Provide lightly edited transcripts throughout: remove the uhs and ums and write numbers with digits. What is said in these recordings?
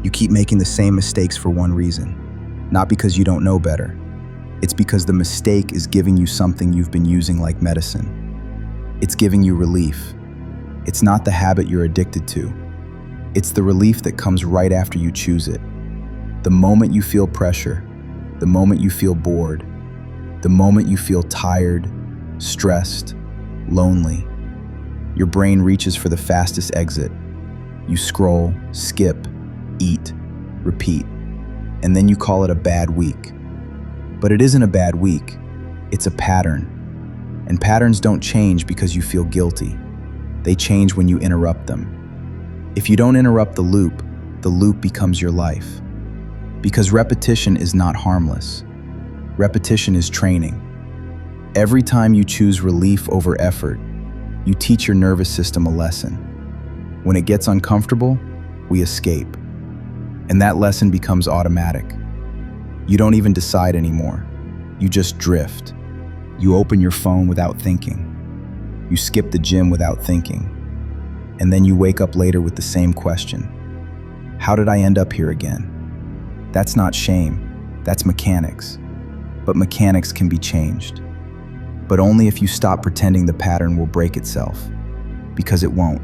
You keep making the same mistakes for one reason, not because you don't know better. It's because the mistake is giving you something you've been using like medicine. It's giving you relief. It's not the habit you're addicted to. It's the relief that comes right after you choose it. The moment you feel pressure, the moment you feel bored, the moment you feel tired, stressed, lonely, your brain reaches for the fastest exit. You scroll, skip, eat, repeat, and then you call it a bad week. But it isn't a bad week, it's a pattern. And patterns don't change because you feel guilty. They change when you interrupt them. If you don't interrupt the loop becomes your life. Because repetition is not harmless. Repetition is training. Every time you choose relief over effort, you teach your nervous system a lesson. When it gets uncomfortable, we escape. And that lesson becomes automatic. You don't even decide anymore. You just drift. You open your phone without thinking. You skip the gym without thinking. And then you wake up later with the same question. How did I end up here again? That's not shame. That's mechanics. But mechanics can be changed. But only if you stop pretending the pattern will break itself. Because it won't.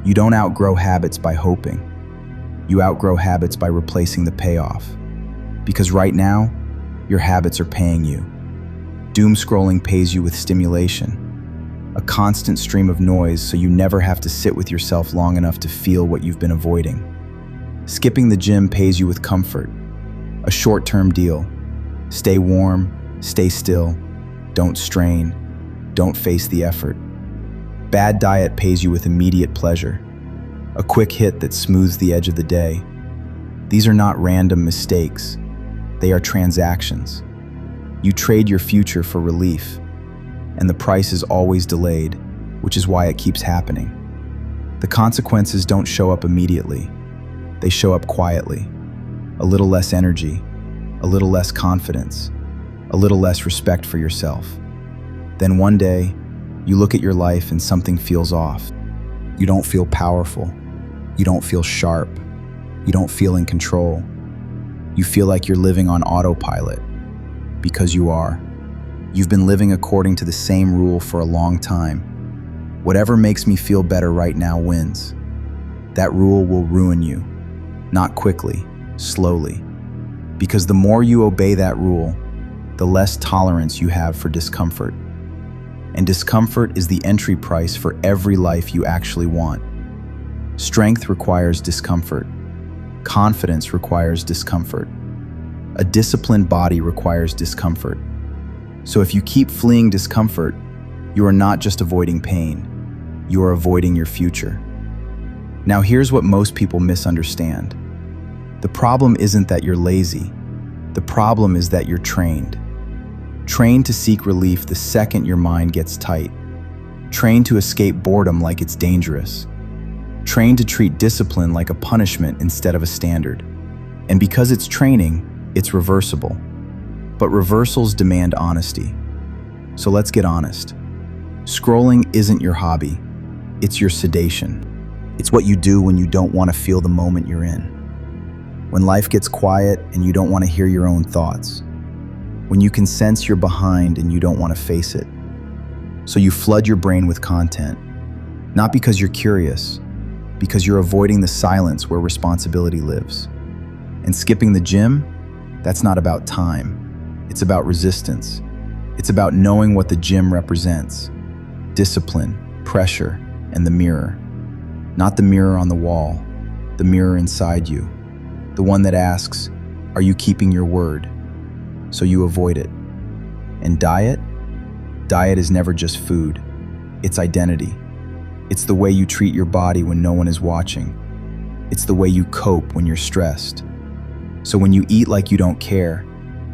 You don't outgrow habits by hoping. You outgrow habits by replacing the payoff. Because right now, your habits are paying you. Doom scrolling pays you with stimulation, a constant stream of noise so you never have to sit with yourself long enough to feel what you've been avoiding. Skipping the gym pays you with comfort, a short-term deal. Stay warm, stay still, don't strain, don't face the effort. Bad diet pays you with immediate pleasure, a quick hit that smooths the edge of the day. These are not random mistakes. They are transactions. You trade your future for relief, and the price is always delayed, which is why it keeps happening. The consequences don't show up immediately. They show up quietly. A little less energy, a little less confidence, a little less respect for yourself. Then one day, you look at your life and something feels off. You don't feel powerful. You don't feel sharp. You don't feel in control. You feel like you're living on autopilot. Because you are. You've been living according to the same rule for a long time. Whatever makes me feel better right now wins. That rule will ruin you. Not quickly, slowly. Because the more you obey that rule, the less tolerance you have for discomfort. And discomfort is the entry price for every life you actually want. Strength requires discomfort. Confidence requires discomfort. A disciplined body requires discomfort. So if you keep fleeing discomfort, you are not just avoiding pain, you are avoiding your future. Now here's what most people misunderstand. The problem isn't that you're lazy. The problem is that you're trained. Trained to seek relief the second your mind gets tight. Trained to escape boredom like it's dangerous. Trained to treat discipline like a punishment instead of a standard. And because it's training, it's reversible. But reversals demand honesty. So let's get honest. Scrolling isn't your hobby. It's your sedation. It's what you do when you don't want to feel the moment you're in. When life gets quiet and you don't want to hear your own thoughts. When you can sense you're behind and you don't want to face it. So you flood your brain with content. Not because you're curious, because you're avoiding the silence where responsibility lives. And skipping the gym, that's not about time. It's about resistance. It's about knowing what the gym represents. Discipline, pressure, and the mirror. Not the mirror on the wall, the mirror inside you. The one that asks, are you keeping your word? So you avoid it. And diet? Diet is never just food. It's identity. It's the way you treat your body when no one is watching. It's the way you cope when you're stressed. So when you eat like you don't care,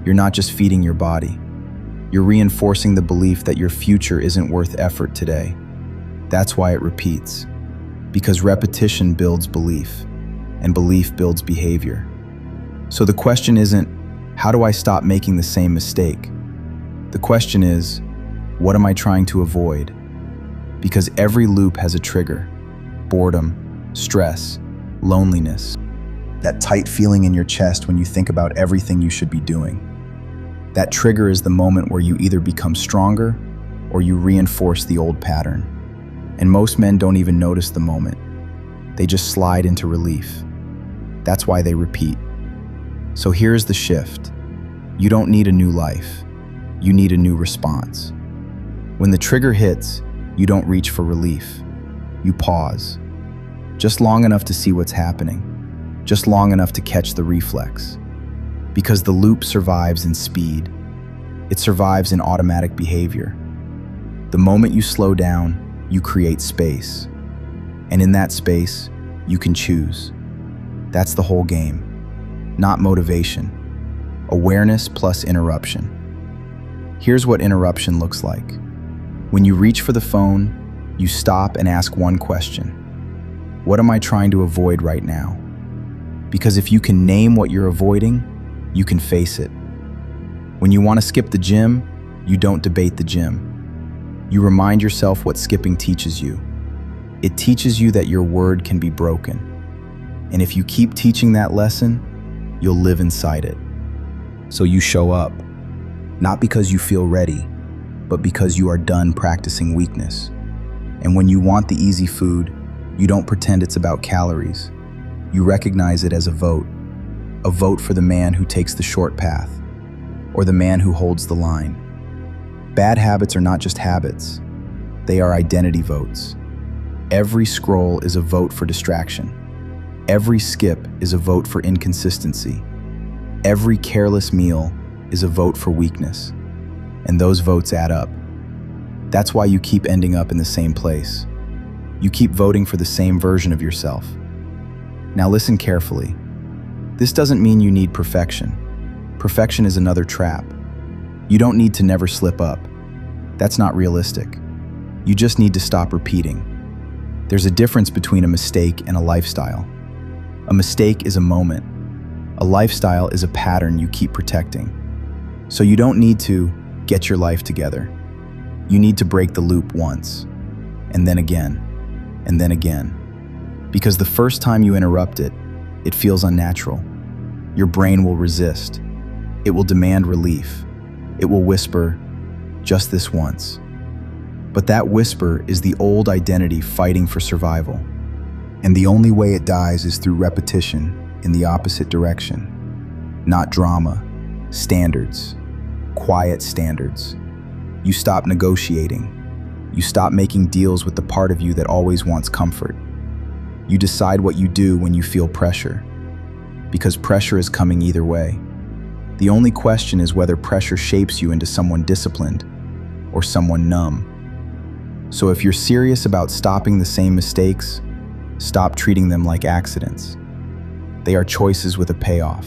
you're not just feeding your body. You're reinforcing the belief that your future isn't worth effort today. That's why it repeats. Because repetition builds belief, and belief builds behavior. So the question isn't, how do I stop making the same mistake? The question is, what am I trying to avoid? Because every loop has a trigger: boredom, stress, loneliness. That tight feeling in your chest when you think about everything you should be doing. That trigger is the moment where you either become stronger or you reinforce the old pattern. And most men don't even notice the moment. They just slide into relief. That's why they repeat. So here's the shift. You don't need a new life. You need a new response. When the trigger hits, you don't reach for relief. You pause. Just long enough to see what's happening. Just long enough to catch the reflex. Because the loop survives in speed. It survives in automatic behavior. The moment you slow down, you create space. And in that space, you can choose. That's the whole game. Not motivation. Awareness plus interruption. Here's what interruption looks like. When you reach for the phone, you stop and ask one question. What am I trying to avoid right now? Because if you can name what you're avoiding, you can face it. When you want to skip the gym, you don't debate the gym. You remind yourself what skipping teaches you. It teaches you that your word can be broken. And if you keep teaching that lesson, you'll live inside it. So you show up, not because you feel ready, but because you are done practicing weakness. And when you want the easy food, you don't pretend it's about calories. You recognize it as a vote for the man who takes the short path, or the man who holds the line. Bad habits are not just habits, they are identity votes. Every scroll is a vote for distraction. Every skip is a vote for inconsistency. Every careless meal is a vote for weakness. And those votes add up. That's why you keep ending up in the same place. You keep voting for the same version of yourself. Now listen carefully. This doesn't mean you need perfection. Perfection is another trap. You don't need to never slip up. That's not realistic. You just need to stop repeating. There's a difference between a mistake and a lifestyle. A mistake is a moment. A lifestyle is a pattern you keep protecting. So you don't need to get your life together. You need to break the loop once, and then again, and then again. Because the first time you interrupt it, it feels unnatural. Your brain will resist. It will demand relief. It will whisper, just this once. But that whisper is the old identity fighting for survival. And the only way it dies is through repetition in the opposite direction. Not drama, standards, quiet standards. You stop negotiating. You stop making deals with the part of you that always wants comfort. You decide what you do when you feel pressure, because pressure is coming either way. The only question is whether pressure shapes you into someone disciplined or someone numb. So if you're serious about stopping the same mistakes, stop treating them like accidents. They are choices with a payoff,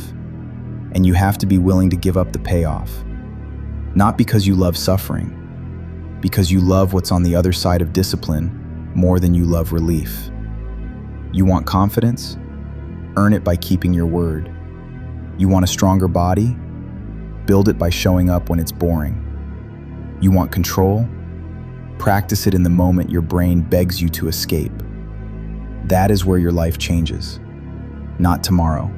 and you have to be willing to give up the payoff. Not because you love suffering, because you love what's on the other side of discipline more than you love relief. You want confidence? Earn it by keeping your word. You want a stronger body? Build it by showing up when it's boring. You want control? Practice it in the moment your brain begs you to escape. That is where your life changes, not tomorrow.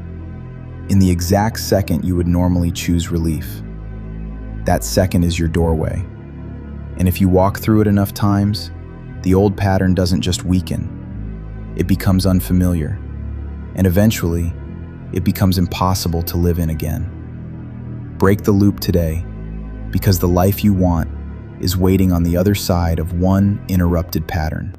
In the exact second you would normally choose relief. That second is your doorway. And if you walk through it enough times, the old pattern doesn't just weaken. It becomes unfamiliar. And eventually, it becomes impossible to live in again. Break the loop today, because the life you want is waiting on the other side of one interrupted pattern.